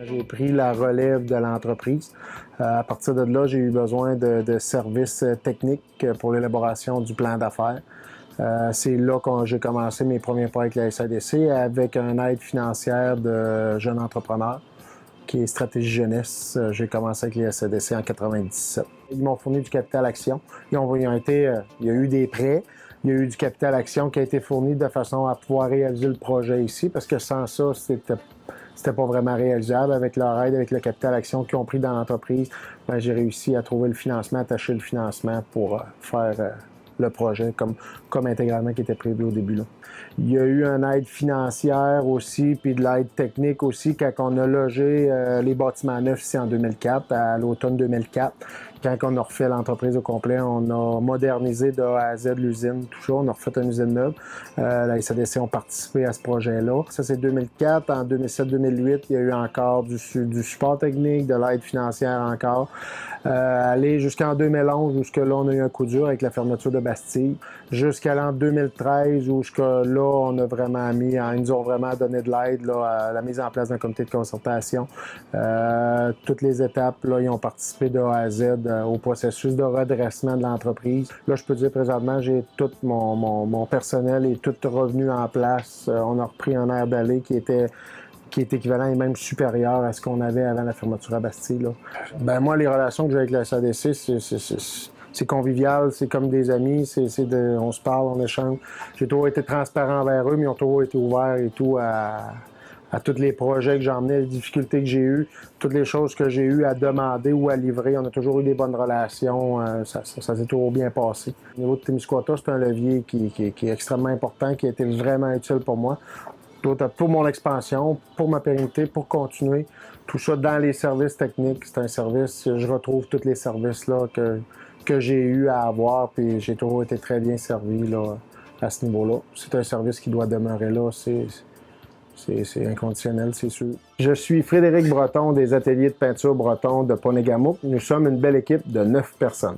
J'ai pris la relève de l'entreprise. À partir de là, j'ai eu besoin de services techniques pour l'élaboration du plan d'affaires. C'est là que j'ai commencé mes premiers pas avec la SADC avec une aide financière de jeunes entrepreneurs qui est Stratégie Jeunesse. J'ai commencé avec les SADC en 1997. Ils m'ont fourni du capital action. Il y a eu des prêts. Il y a eu du capital action qui a été fourni de façon à pouvoir réaliser le projet ici, parce que sans ça, c'était pas vraiment réalisable. Avec leur aide, avec le capital action qu'ils ont pris dans l'entreprise, j'ai réussi à trouver le financement, attacher le financement pour faire le projet comme intégralement qui était prévu au début, là. Il y a eu une aide financière aussi, puis de l'aide technique aussi, quand on a logé les bâtiments neufs ici en 2004, à l'automne 2004. Quand on a refait l'entreprise au complet, on a modernisé de A à Z l'usine, tout ça. On a refait une usine neuve. La SADC ont participé à ce projet-là. Ça, c'est 2004. En 2007-2008, il y a eu encore du support technique, de l'aide financière encore. Aller jusqu'en 2011, jusque-là, on a eu un coup dur avec la fermeture de Bastille. Jusqu'à l'an 2013, où là, on a vraiment ils nous ont vraiment donné de l'aide à la mise en place d'un comité de concertation. Toutes les étapes, là, ils ont participé de A à Z au processus de redressement de l'entreprise. Là, je peux dire présentement, j'ai tout mon personnel est tout revenu en place. On a repris un air d'aller qui est équivalent et même supérieur à ce qu'on avait avant la fermeture à Bastille, là. Moi, les relations que j'ai avec la SADC, c'est convivial, c'est comme des amis, on se parle, on échange. J'ai toujours été transparent envers eux, mais ils ont toujours été ouverts et tout à tous les projets que j'emmenais, les difficultés que j'ai eues, toutes les choses que j'ai eues à demander ou à livrer. On a toujours eu des bonnes relations, ça s'est toujours bien passé. Au niveau de Témiscouata, c'est un levier qui est extrêmement important, qui a été vraiment utile pour moi. Pour mon expansion, pour ma pérennité, pour continuer. Tout ça dans les services techniques. C'est un service, je retrouve tous les services là, que j'ai eu à avoir, puis j'ai toujours été très bien servi là, à ce niveau-là. C'est un service qui doit demeurer là, c'est inconditionnel, c'est sûr. Je suis Frédéric Breton des ateliers de peinture Breton de Ponégamouk. Nous sommes une belle équipe de 9 personnes.